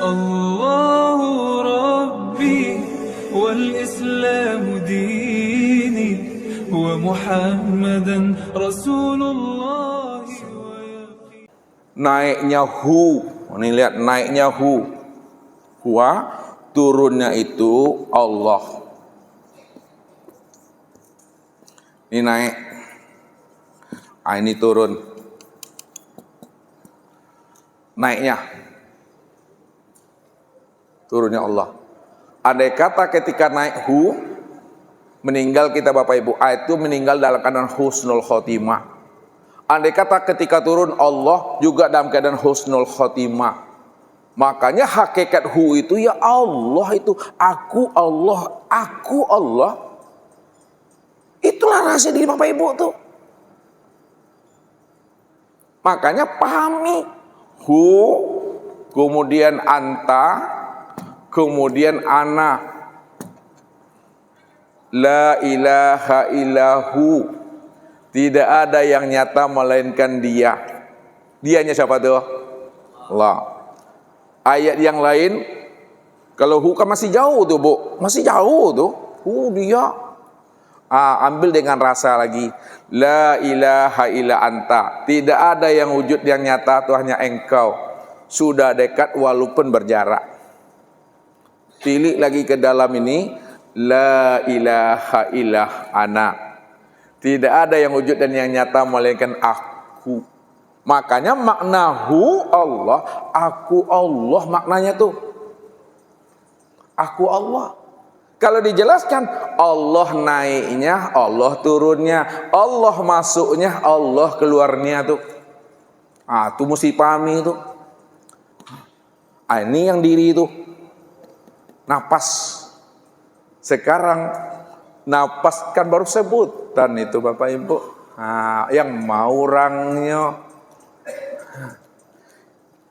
الله ربي والإسلام ديني ومحمدا رسول الله. Naiknya hu, ini lihat naiknya hu, huwa, turunnya itu Allah. Ini naik, ini turun. Naiknya, turunnya Allah. Andai kata ketika naik hu, meninggal kita Bapak Ibu, itu meninggal dalam keadaan husnul khotimah. Andai kata ketika turun Allah juga dalam keadaan husnul khotimah. Makanya hakikat hu itu ya Allah, itu aku Allah, aku Allah. Itulah rahasia diri Bapak Ibu tuh. Makanya pahami hu, kemudian anta, kemudian ana. La ilaha illahu. Tidak ada yang nyata melainkan dia. Dianya siapa tuh? Allah. Ayat yang lain, kalau hu kan masih jauh tuh Bu, masih jauh tuh. Dia. Ambil dengan rasa lagi. La ilaha illa anta. Tidak ada yang wujud yang nyata, itu hanya engkau. Sudah dekat walaupun berjarak. Tilik lagi ke dalam ini. La ilaha illah ana. Tidak ada yang wujud dan yang nyata melainkan aku. Makanya maknahu Allah, aku Allah maknanya tuh. Aku Allah. Kalau dijelaskan Allah naiknya, Allah turunnya, Allah masuknya, Allah keluarnya tuh. Itu mesti pahami itu. Ini yang diri itu. Napas. Sekarang napas kan baru sebutan itu Bapak Ibu. Yang mau orangnya,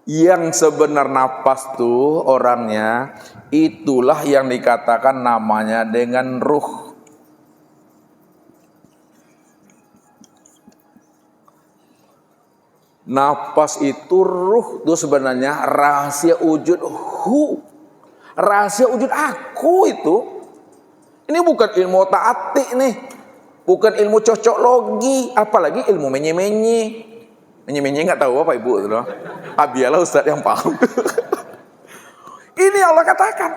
yang sebenar napas tuh orangnya, itulah yang dikatakan namanya dengan ruh. Napas itu ruh tuh sebenarnya rahasia wujud hu, rahasia wujud aku itu. Ini bukan ilmu ta'ati nih, bukan ilmu cocok logi, apalagi ilmu menye-menye. Menye-menye nggak tahu Bapak Ibu itu loh. Biarlah Ustaz yang paham. Ini Allah katakan,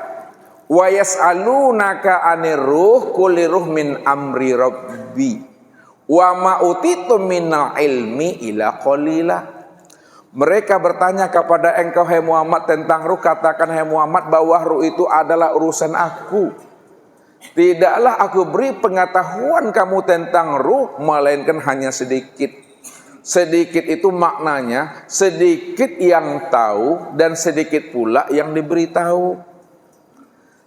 wa yas'alunaka 'anir ruh qul ruh min amri rabbi wa ma utitum minal ilmi ila qalila. Mereka bertanya kepada engkau hai Muhammad tentang ruh, katakan hai Muhammad bahwa ruh itu adalah urusan aku. Tidaklah aku beri pengetahuan kamu tentang ruh melainkan hanya sedikit. Sedikit itu maknanya sedikit yang tahu dan sedikit pula yang diberitahu.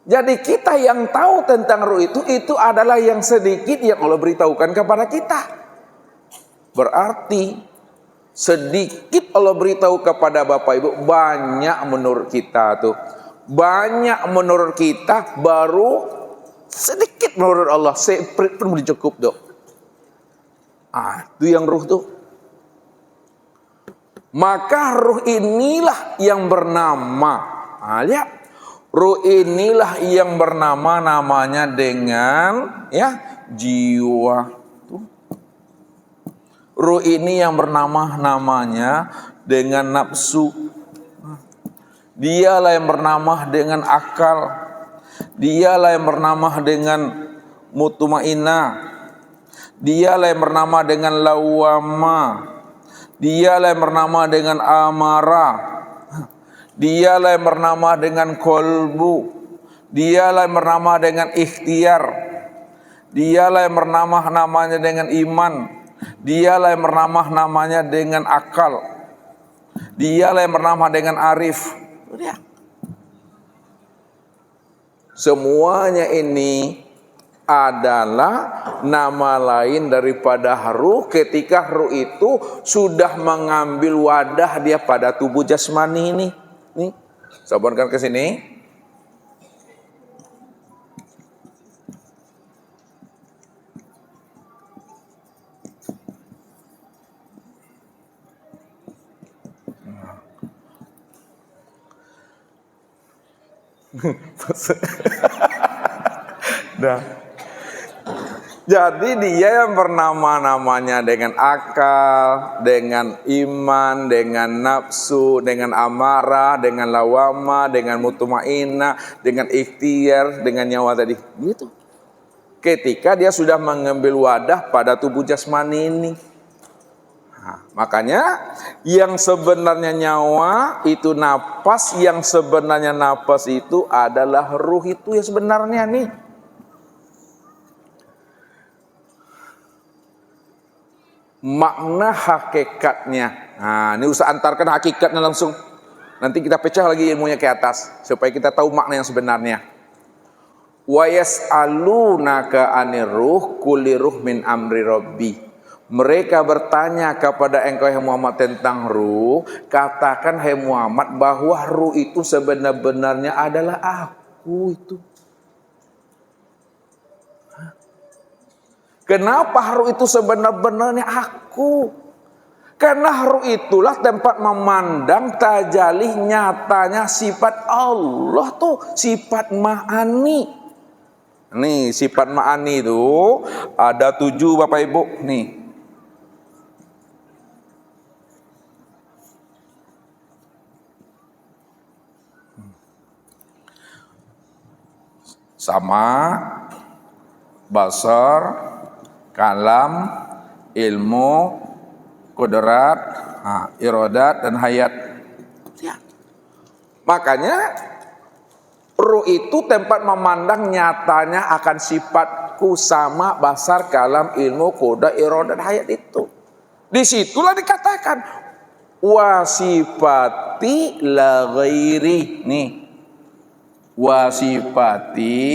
Jadi kita yang tahu tentang ruh itu adalah yang sedikit yang Allah beritahukan kepada kita. Berarti sedikit Allah beritahu kepada Bapak Ibu, banyak menurut kita tuh. Banyak menurut kita baru sedikit menurut Allah, seprit pun belum cukup dok. Itu yang ruh tuh. Maka ruh inilah yang bernama, lihat, ruh inilah yang bernama, namanya dengan jiwa. Ruh ini yang bernama, namanya dengan nafsu. Dialah yang bernama dengan akal. Dialah yang bernama dengan mutmainnah. Dialah yang bernama dengan lawama. Dialah yang bernama dengan amarah. Dialah yang bernama dengan kolbu. Dialah yang bernama dengan ikhtiar. Dialah yang bernama namanya dengan iman. Dialah yang bernama namanya dengan akal. Dialah yang bernama dengan arif. Semuanya ini adalah nama lain daripada ruh ketika ruh itu sudah mengambil wadah dia pada tubuh jasmani ini. Nih, sabarkan ke sini. Nah, jadi dia yang bernama-namanya dengan akal, dengan iman, dengan nafsu, dengan amarah, dengan lawama, dengan mutmainnah, dengan ikhtiar, dengan nyawa tadi. Gitu. Ketika dia sudah mengambil wadah pada tubuh jasmani ini. Nah, makanya yang sebenarnya nyawa itu napas, yang sebenarnya napas itu adalah ruh itu yang sebenarnya nih. Makna hakikatnya. Nah, ini usah antarkan hakikatnya langsung. Nanti kita pecah lagi ilmunya ke atas supaya kita tahu makna yang sebenarnya. Wa yas'alunaka 'anir ruh kulli ruh min amri rabbi. Mereka bertanya kepada engkau hai Muhammad tentang ruh, katakan hai Muhammad bahwa ruh itu sebenar-benarnya adalah aku itu. Kenapa ruh itu sebenar-benarnya aku? Karena ruh itulah tempat memandang tajalih nyatanya sifat Allah tuh, sifat ma'ani. Nih sifat ma'ani itu ada 7 Bapak Ibu nih. Sama, basar, kalam, ilmu, kudrat, iradat dan hayat. Ya. Makanya ruh itu tempat memandang nyatanya akan sifatku sama basar, kalam, ilmu, kudrat, iradat, hayat itu. Disitulah dikatakan wasifati la ghairi nih. Wasifati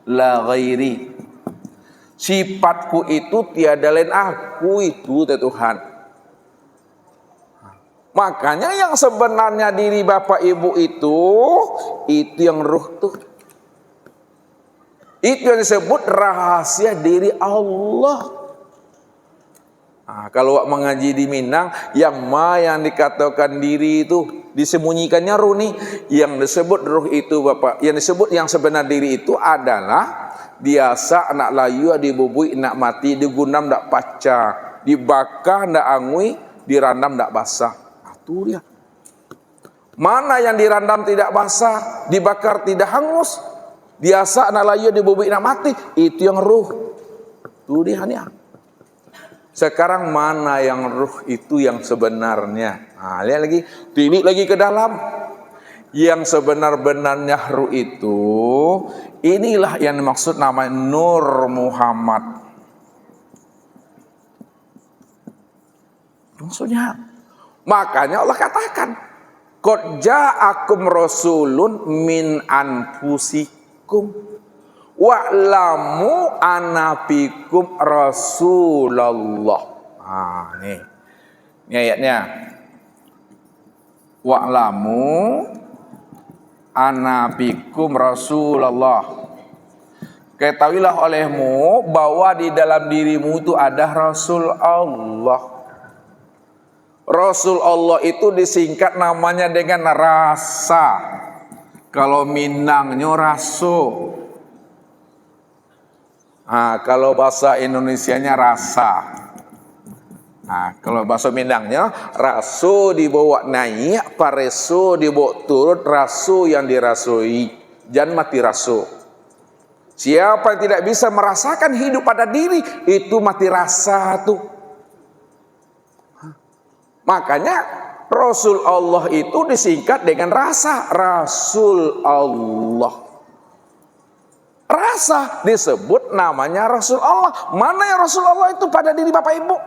la ghairi. Sifatku itu tiada lain aku itu Tuhan. Makanya yang sebenarnya diri Bapak Ibu itu yang ruh tuh. Itu yang disebut rahasia diri Allah. Nah, kalau mengaji di Minang, yang dikatakan diri itu disembunyikannya ruh nih. Yang disebut ruh itu Bapak, yang disebut yang sebenar diri itu adalah biasa anak layu dibubui nak mati, digunam ndak paca, dibakar ndak angui, dirandam ndak basah. Itu dia. Mana yang dirandam tidak basah, dibakar tidak hangus, biasa anak layu dibubui nak mati, itu yang ruh. Itu dia nih. Sekarang mana yang ruh itu yang sebenarnya? Nah, lihat lagi, tilik lagi ke dalam. Yang sebenar-benarnya ruh itu, inilah yang dimaksud namanya Nur Muhammad. Maksudnya, makanya Allah katakan, qad ja'akum rasulun min anfusikum wa'lamu anabikum Rasulullah. Nih ayatnya. Wa'lamu anabikum Rasulullah. Ketahuilah olehmu bahwa di dalam dirimu itu ada Rasul Allah. Rasul Allah itu disingkat namanya dengan rasa. Kalau Minangnya raso. Kalau bahasa Indonesianya rasa. Kalau bahasa Minangnya raso dibawa naik, pareso dibawa turun, raso yang dirasoi, jangan mati raso. Siapa yang tidak bisa merasakan hidup pada diri, itu mati rasa tuh. Makanya Rasul Allah itu disingkat dengan rasa, Rasul Allah. Rasa disebut namanya Rasul Allah. Mana yang Rasul Allah itu pada diri Bapak Ibu?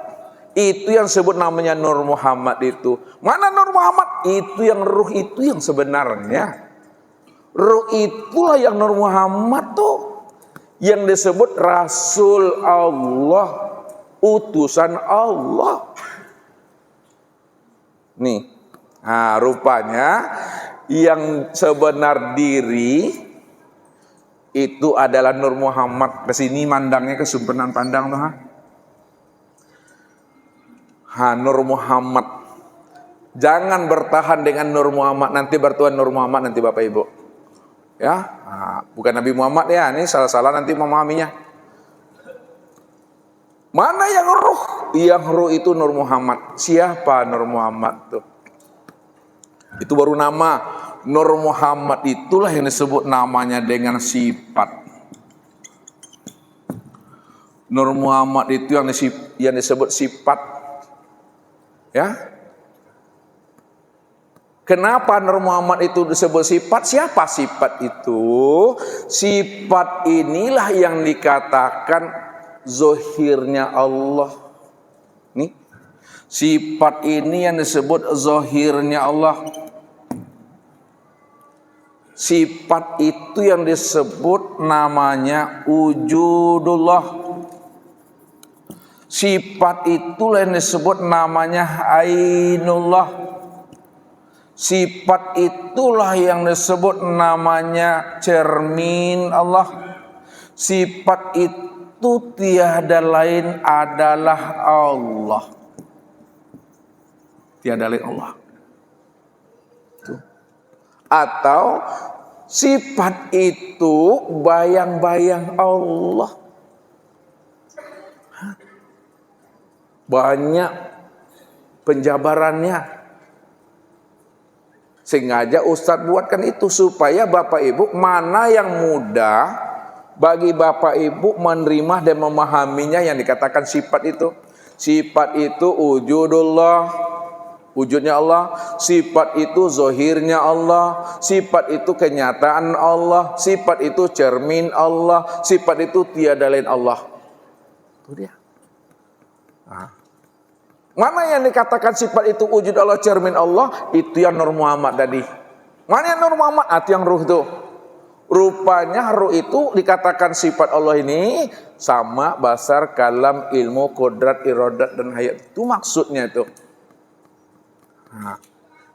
Itu yang sebut namanya Nur Muhammad itu. Mana Nur Muhammad? Itu yang ruh itu yang sebenarnya. Ruh itulah yang Nur Muhammad tuh. Yang disebut Rasul Allah. Utusan Allah. Nih. Rupanya yang sebenar diri itu adalah Nur Muhammad. Kesini mandangnya kesempurnaan pandang tuh. Nur Muhammad. Jangan bertahan dengan Nur Muhammad, nanti bertuhan Nur Muhammad nanti Bapak Ibu. Ya, bukan Nabi Muhammad ya, ini salah-salah nanti memahaminya. Mana yang ruh? Yang ruh itu Nur Muhammad. Siapa Nur Muhammad tuh? Itu baru nama. Nur Muhammad itulah yang disebut namanya dengan sifat. Nur Muhammad itu yang disebut sifat. Ya. Kenapa Nur Muhammad itu disebut sifat? Siapa sifat itu? Sifat inilah yang dikatakan zohirnya Allah. Nih, sifat ini yang disebut zohirnya Allah. Sifat itu yang disebut namanya wujudullah. Sifat itulah yang disebut namanya ainullah. Sifat itulah yang disebut namanya cermin Allah. Sifat itu tiada lain adalah Allah. Tiada lain Allah. Atau sifat itu bayang-bayang Allah. Banyak penjabarannya. Sengaja Ustadz buatkan itu supaya Bapak Ibu mana yang mudah bagi Bapak Ibu menerima dan memahaminya yang dikatakan sifat itu. Sifat itu wujudullah, wujudnya Allah. Sifat itu zohirnya Allah. Sifat itu kenyataan Allah. Sifat itu cermin Allah. Sifat itu tiada lain Allah. Itu dia. Mana yang dikatakan sifat itu wujud Allah, cermin Allah? Itu yang Nur Muhammad tadi. Mana yang Nur Muhammad? Itu yang ruh itu. Rupanya ruh itu dikatakan sifat Allah ini sama basar, kalam, ilmu, kodrat, iradat, dan hayat. Itu maksudnya itu.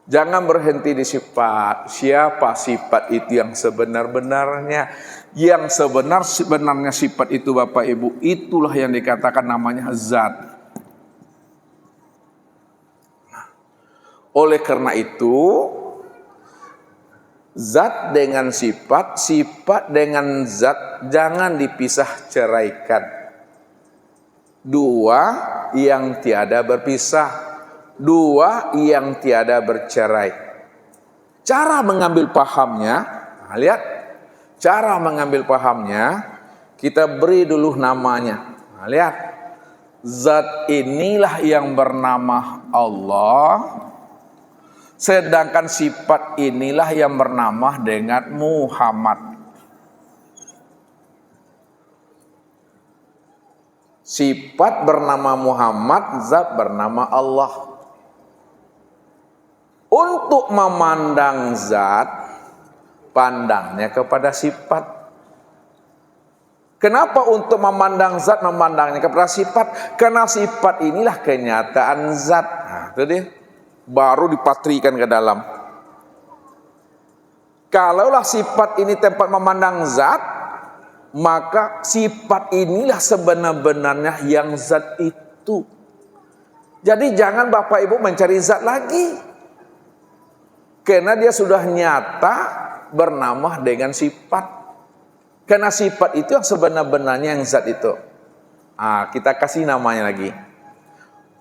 Jangan berhenti di sifat. Siapa sifat itu yang sebenar-benarnya? Yang sebenarnya sifat itu Bapak Ibu, itulah yang dikatakan namanya zat. Oleh karena itu, zat dengan sifat, sifat dengan zat jangan dipisah ceraikan. Dua yang tiada berpisah, dua yang tiada bercerai. Cara mengambil pahamnya, lihat, cara mengambil pahamnya, kita beri dulu namanya. Lihat, zat inilah yang bernama Allah. Sedangkan sifat inilah yang bernama dengan Muhammad. Sifat bernama Muhammad, zat bernama Allah. Untuk memandang zat, pandangnya kepada sifat. Kenapa untuk memandang zat, memandangnya kepada sifat? Karena sifat inilah kenyataan zat. Nah, itu dia. Baru dipatrikan ke dalam. Kalaulah sifat ini tempat memandang zat, maka sifat inilah sebenar-benarnya yang zat itu. Jadi jangan Bapak Ibu mencari zat lagi. Karena dia sudah nyata bernama dengan sifat. Karena sifat itu yang sebenar-benarnya yang zat itu. Kita kasih namanya lagi.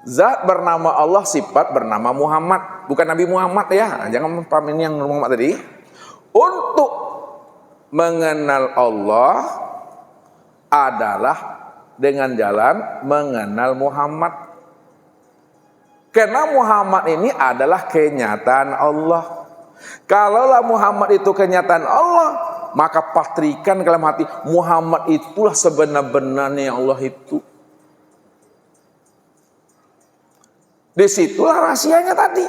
Zat bernama Allah, sifat bernama Muhammad. Bukan Nabi Muhammad ya. Jangan pahamin yang Muhammad tadi. Untuk mengenal Allah adalah dengan jalan mengenal Muhammad. Karena Muhammad ini adalah kenyataan Allah. Kalaulah Muhammad itu kenyataan Allah, maka patrikan dalam hati, Muhammad itulah sebenar-benarnya Allah itu. Disitulah rahasianya tadi.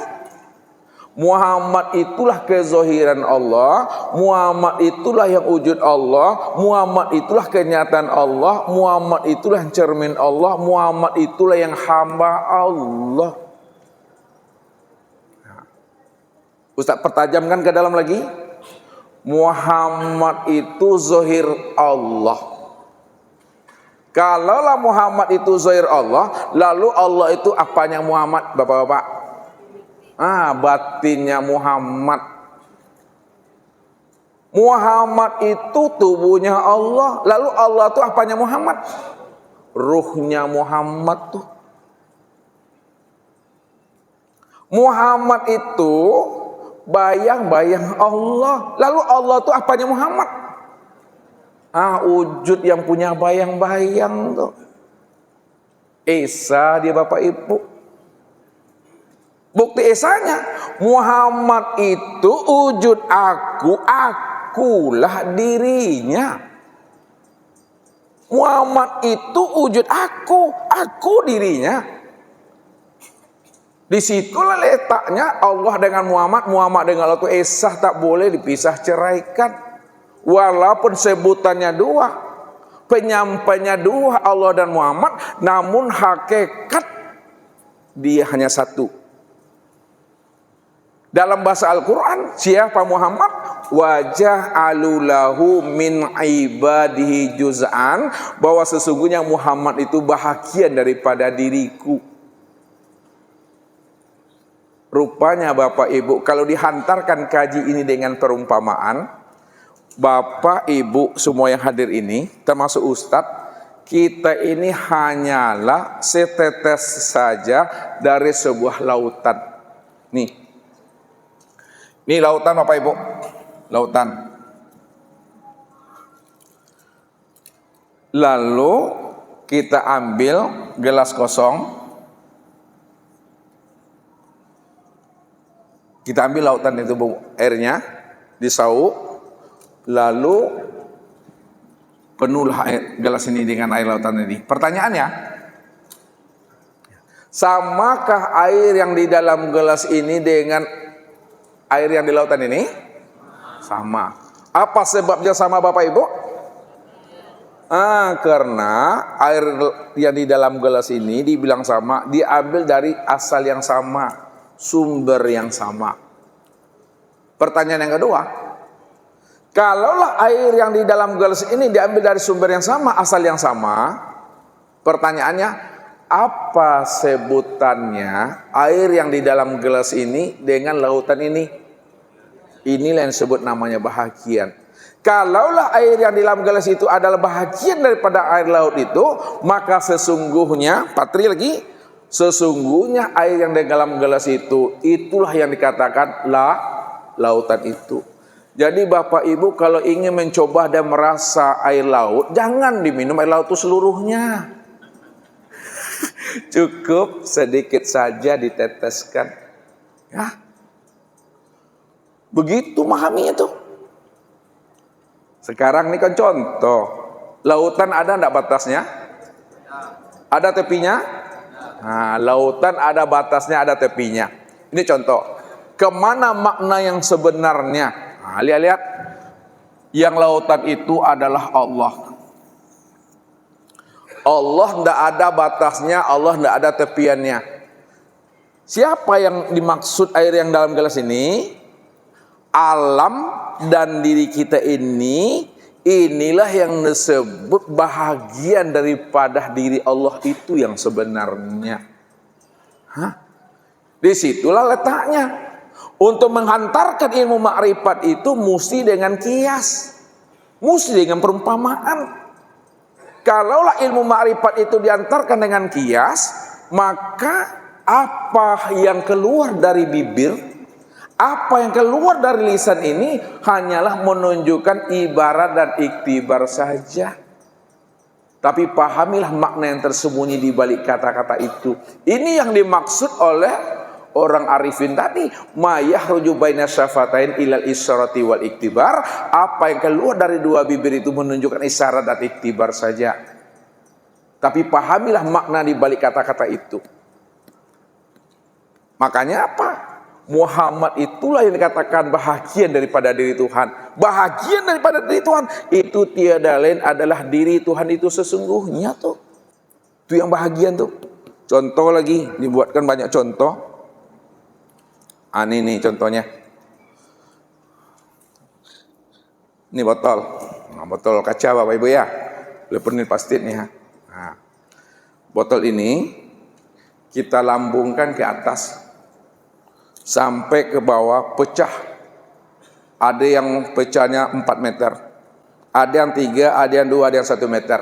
Muhammad itulah kezohiran Allah. Muhammad itulah yang wujud Allah. Muhammad itulah kenyataan Allah. Muhammad itulah yang cermin Allah. Muhammad itulah yang hamba Allah. Ustaz pertajamkan ke dalam lagi. Muhammad itu zohir Allah. Kalaulah Muhammad itu zahir Allah, lalu Allah itu apanya Muhammad, Bapak-bapak? Batinnya Muhammad. Muhammad itu tubuhnya Allah. Lalu Allah itu apanya Muhammad? Ruhnya Muhammad tuh. Muhammad itu bayang-bayang Allah. Lalu Allah itu apanya Muhammad? Wujud yang punya bayang-bayang tuh. Esa dia Bapak Ibu. Bukti esanya, Muhammad itu wujud akulah dirinya. Muhammad itu wujud aku dirinya. Disitulah letaknya Allah dengan Muhammad, Muhammad dengan Allah itu esa, tak boleh dipisah ceraikan. Walaupun sebutannya dua, penyampainya dua, Allah dan Muhammad, namun hakikat dia hanya satu. Dalam bahasa Al-Quran, siapa Muhammad? Wajah alulahu min ibadihi juz'an, bahwa sesungguhnya Muhammad itu bahagian daripada diriku. Rupanya Bapak Ibu, kalau dihantarkan kaji ini dengan perumpamaan, Bapak Ibu semua yang hadir ini, termasuk Ustadz, kita ini hanyalah setetes saja dari sebuah lautan. Nih lautan Bapak Ibu, lautan. Lalu kita ambil gelas kosong, kita ambil lautan itu airnya, disauk, lalu penuhlah gelas ini dengan air lautan ini. Pertanyaannya, samakah air yang di dalam gelas ini dengan air yang di lautan ini? Sama. Apa sebabnya sama Bapak Ibu? Karena air yang di dalam gelas ini dibilang sama, diambil dari asal yang sama, sumber yang sama. Pertanyaan yang kedua, kalaulah air yang di dalam gelas ini diambil dari sumber yang sama, asal yang sama, pertanyaannya, apa sebutannya air yang di dalam gelas ini dengan lautan ini? Inilah yang disebut namanya bahagian. Kalaulah air yang di dalam gelas itu adalah bahagian daripada air laut itu, maka sesungguhnya, patri lagi, sesungguhnya air yang di dalam gelas itu, itulah yang dikatakan lautan itu. Jadi Bapak Ibu kalau ingin mencoba dan merasa air laut, jangan diminum air laut itu seluruhnya. Cukup sedikit saja diteteskan. Ya. Begitu memahaminya tuh. Sekarang ini kan contoh. Lautan ada enggak batasnya? Ada tepinya? Nah, lautan ada batasnya, ada tepinya. Ini contoh. Kemana makna yang sebenarnya? Nah, lihat. Yang lautan itu adalah Allah. Allah tidak ada batasnya, Allah tidak ada tepiannya. Siapa yang dimaksud air yang dalam gelas ini? Alam dan diri kita ini, inilah yang disebut bahagian daripada diri Allah itu yang sebenarnya. Disitulah letaknya. Untuk menghantarkan ilmu makrifat itu mesti dengan kias, mesti dengan perumpamaan. Kalaulah ilmu makrifat itu diantarkan dengan kias, maka apa yang keluar dari bibir, apa yang keluar dari lisan ini hanyalah menunjukkan ibarat dan iktibar saja. Tapi pahamilah makna yang tersembunyi di balik kata-kata itu. Ini yang dimaksud oleh orang arifin tadi, ma yahruju baina syafatain ilal isyarati wal iktibar. Apa yang keluar dari dua bibir itu menunjukkan isyarat dan iktibar saja. Tapi pahamilah makna di balik kata-kata itu. Makanya apa? Muhammad itulah yang dikatakan bahagian daripada diri Tuhan. Bahagian daripada diri Tuhan itu tiada lain adalah diri Tuhan itu sesungguhnya tuh. Itu yang bahagian tuh. Contoh lagi, dibuatkan banyak contoh. Ini nih contohnya. Ini botol. Nah, botol kaca Bapak Ibu ya. Leperin pasti nih ya. Nah, botol ini kita lambungkan ke atas sampai ke bawah, pecah. Ada yang pecahnya 4 meter, ada yang 3, ada yang 2, ada yang 1 meter.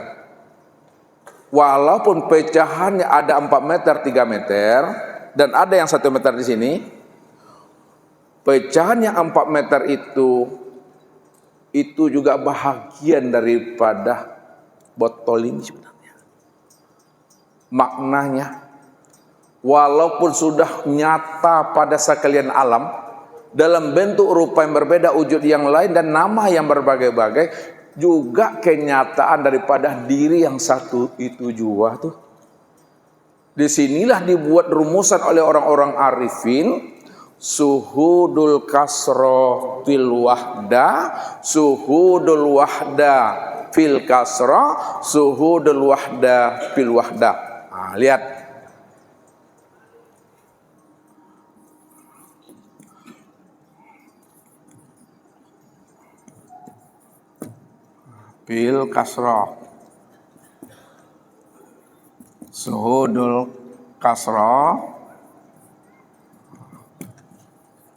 Walaupun pecahannya ada 4 meter, 3 meter, dan ada yang 1 meter di sini, pecahan yang 4 meter itu juga bahagian daripada botol ini sebenarnya. Maknanya, walaupun sudah nyata pada sekalian alam, dalam bentuk rupa yang berbeda, wujud yang lain, dan nama yang berbagai-bagai, juga kenyataan daripada diri yang satu itu jua tuh. Disinilah dibuat rumusan oleh orang-orang arifin, suhudul kasro fil wahda, suhudul wahda fil kasro, suhudul wahda fil wahda. Nah, lihat. Fil kasro, suhudul kasro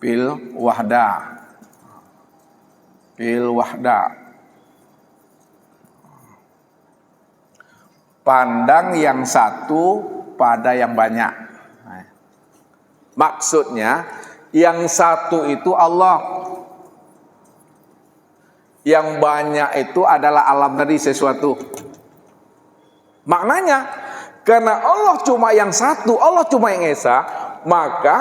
fil wahda, fil wahda. Pandang yang satu pada yang banyak. Maksudnya yang satu itu Allah, yang banyak itu adalah alam tadi, sesuatu. Maknanya, karena Allah cuma yang satu, Allah cuma yang esa, maka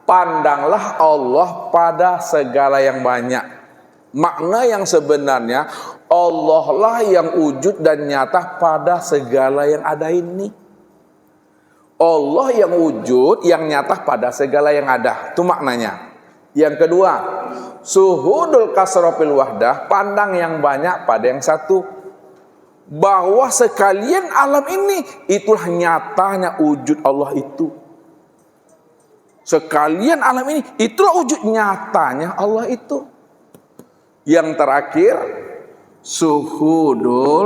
pandanglah Allah pada segala yang banyak. Makna yang sebenarnya, Allah lah yang wujud dan nyata pada segala yang ada ini. Allah yang wujud, yang nyata pada segala yang ada. Itu maknanya. Yang kedua, suhudul kasrofil wahdah, pandang yang banyak pada yang satu. Bahwa sekalian alam ini, itulah nyatanya wujud Allah itu. Sekalian alam ini, itulah wujud nyatanya Allah itu. Yang terakhir, suhudul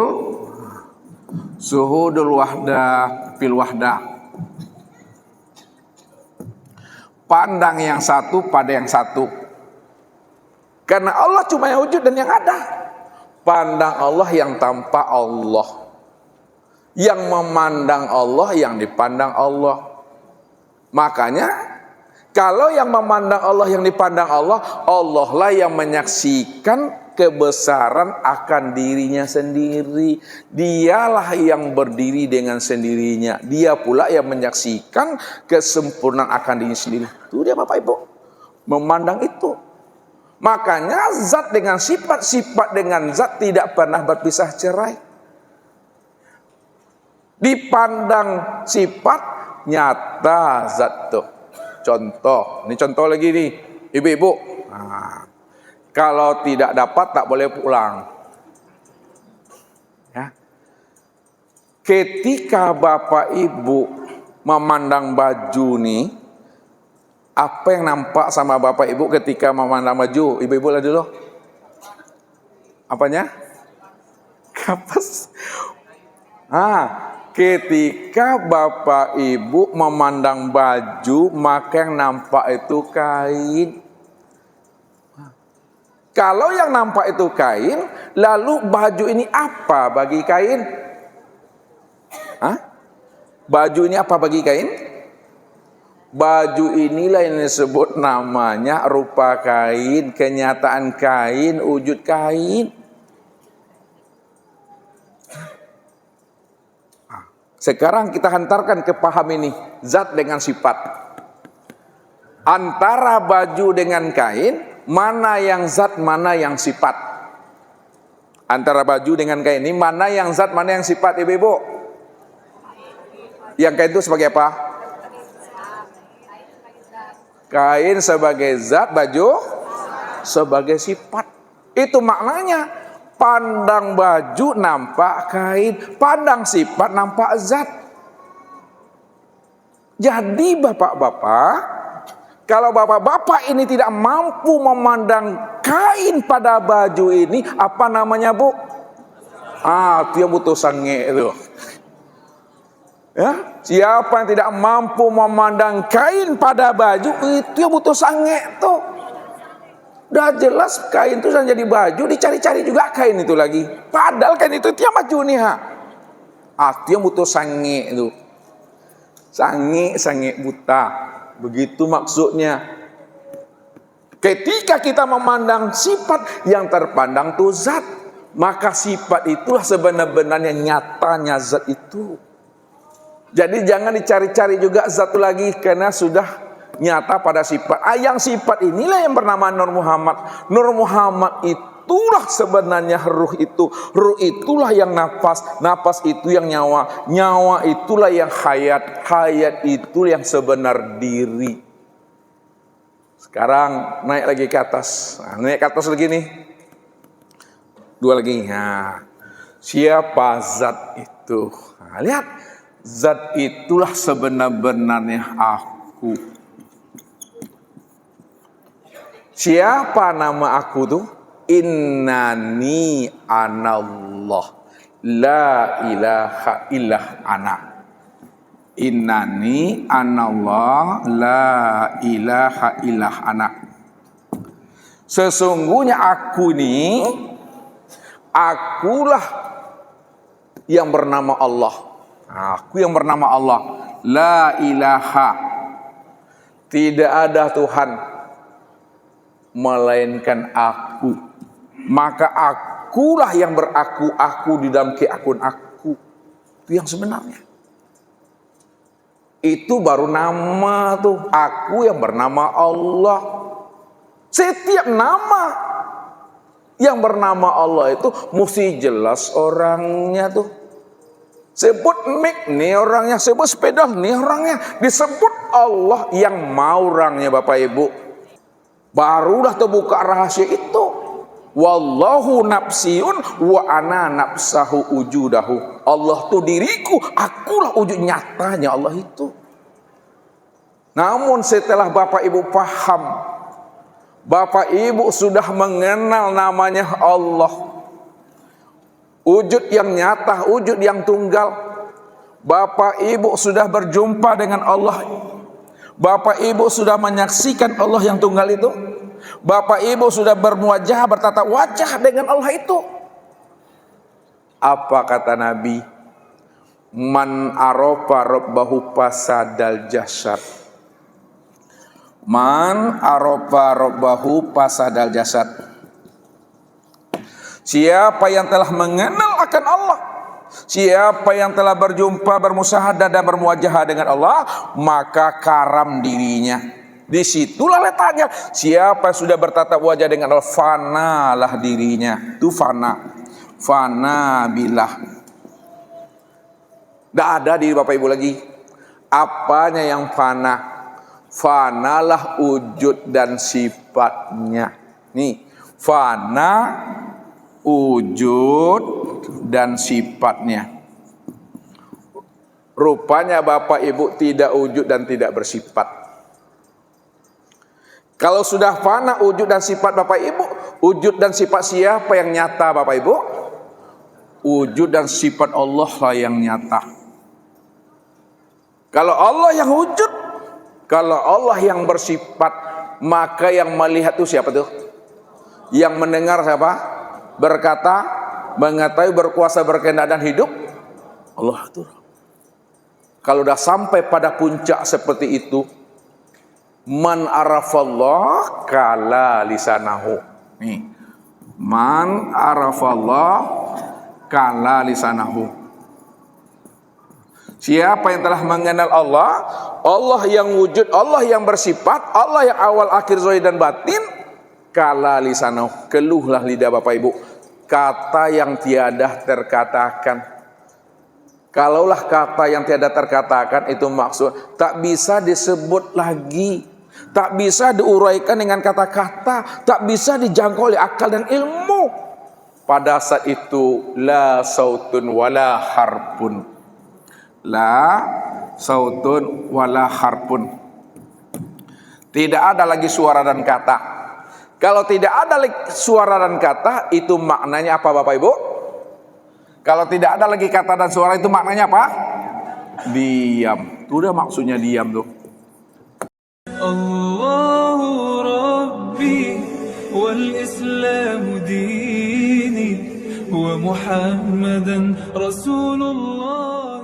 wahdah fil wahdah. Pandang yang satu pada yang satu. Karena Allah cuma yang wujud dan yang ada. Pandang Allah yang tanpa Allah. Yang memandang Allah, yang dipandang Allah. Makanya, kalau yang memandang Allah, yang dipandang Allah, Allah lah yang menyaksikan kebesaran akan dirinya sendiri. Dialah yang berdiri dengan sendirinya. Dia pula yang menyaksikan kesempurnaan akan dirinya sendiri. Itu dia Bapak Ibu, memandang itu. Makanya zat dengan sifat, sifat dengan zat tidak pernah berpisah cerai. Dipandang sifat, nyata zat tuh. Contoh, ini contoh lagi nih, ibu-ibu. Nah, kalau tidak dapat tak boleh pulang. Ya. Ketika Bapak Ibu memandang baju nih, apa yang nampak sama Bapak Ibu ketika memandang baju? Ibu-ibu lah dulu. Apanya? Kapas. Ketika Bapak Ibu memandang baju, maka yang nampak itu kain. Kalau yang nampak itu kain, lalu baju ini apa bagi kain? Baju ini apa bagi kain? Baju inilah yang disebut namanya rupa kain, kenyataan kain, wujud kain. Sekarang kita hantarkan ke paham ini, zat dengan sifat. Antara baju dengan kain, mana yang zat, mana yang sifat? Antara baju dengan kain ini, mana yang zat, mana yang sifat, ibu-ibu? Yang kain itu sebagai apa? Kain sebagai zat, baju sebagai sifat. Itu maknanya. Pandang baju nampak kain, pandang sifat nampak zat. Jadi bapak-bapak, kalau bapak-bapak ini tidak mampu memandang kain pada baju ini, apa namanya bu? Itu yang butuh sange itu. Ya, siapa yang tidak mampu memandang kain pada baju, itu yang butuh sange tuh. Udah jelas kain itu sudah jadi baju, dicari-cari juga kain itu lagi. Padahal kain itu tiap maju nih ha. Artinya butuh sange itu. Sange buta. Begitu maksudnya. Ketika kita memandang sifat, yang terpandang itu zat, maka sifat itulah sebenarnya nyatanya zat itu. Jadi jangan dicari-cari juga zat itu lagi, karena sudah nyata pada sifat. Yang sifat inilah yang bernama Nur Muhammad. Nur Muhammad itulah sebenarnya ruh itu. Ruh itulah yang nafas. Nafas itu yang nyawa. Nyawa itulah yang hayat. Hayat itu yang sebenar diri. Sekarang naik lagi ke atas. Naik ke atas lagi nih. Dua lagi. Nah, siapa zat itu? Nah, lihat. Zat itulah sebenar-benarnya aku. Siapa nama aku tuh? Innani anallah. La ilaha illah ana. Innani anallah. La ilaha illah ana. Sesungguhnya aku ini, akulah yang bernama Allah. Aku yang bernama Allah. La ilaha. Tidak ada Tuhan melainkan aku. Maka akulah yang beraku-aku di dalam keakuan aku. Itu yang sebenarnya. Itu baru nama tuh. Aku yang bernama Allah. Setiap nama yang bernama Allah itu mesti jelas orangnya tuh. Sebut mic nih orangnya, sebut sepeda nih orangnya, disebut Allah yang mau orangnya Bapak Ibu. Barulah terbuka rahasia itu. Wallahu nafsiun wa ana nafsahu ujudahu. Allah tuh diriku, akulah wujud nyatanya Allah itu. Namun setelah Bapak Ibu paham, Bapak Ibu sudah mengenal namanya Allah, wujud yang nyata, wujud yang tunggal. Bapak Ibu sudah berjumpa dengan Allah. Bapak Ibu sudah menyaksikan Allah yang tunggal itu. Bapak Ibu sudah bermuajah, bertatap wajah dengan Allah itu. Apa kata Nabi? Man arafa rabbahu fasadal jasad. Man arafa rabbahu fasadal jasad. Siapa yang telah mengenal akan Allah, siapa yang telah berjumpa, bermusyahadah dan bermuajahah dengan Allah, maka karam dirinya. Disitulah letaknya. Siapa yang sudah bertatap wajah dengan Allah, fanalah dirinya. Itu fana. Fana billah. Tidak ada diri Bapak Ibu lagi. Apanya yang fana? Fanalah wujud dan sifatnya. Nih, fana wujud dan sifatnya. Rupanya Bapak Ibu tidak wujud dan tidak bersifat. Kalau sudah fana wujud dan sifat Bapak Ibu, wujud dan sifat siapa yang nyata Bapak Ibu? Wujud dan sifat Allah lah yang nyata. Kalau Allah yang wujud, kalau Allah yang bersifat, maka yang melihat itu siapa tuh? Yang mendengar siapa? Berkata, mengetahui, berkuasa, berkehendak dan hidup Allah itu. Kalau sudah sampai pada puncak seperti itu, man arafallah kala lisanahu. Nih, man arafallah kala lisanahu. Siapa yang telah mengenal Allah, Allah yang wujud, Allah yang bersifat, Allah yang awal akhir zahir dan batin, kala lisanahu, keluhlah lidah Bapak Ibu, kata yang tiada terkatakan. Kalaulah kata yang tiada terkatakan, itu maksud tak bisa disebut lagi, tak bisa diuraikan dengan kata-kata, tak bisa dijangkau oleh akal dan ilmu. Pada saat itu la sautun wala harpun, la sautun wala harpun, tidak ada lagi suara dan kata. Kalau tidak ada suara dan kata, itu maknanya apa Bapak Ibu? Kalau tidak ada lagi kata dan suara, itu maknanya apa? Diam. Itu udah maksudnya diam tuh. Allahu Rabbi والإسلام ديني ومحمدا رسول الله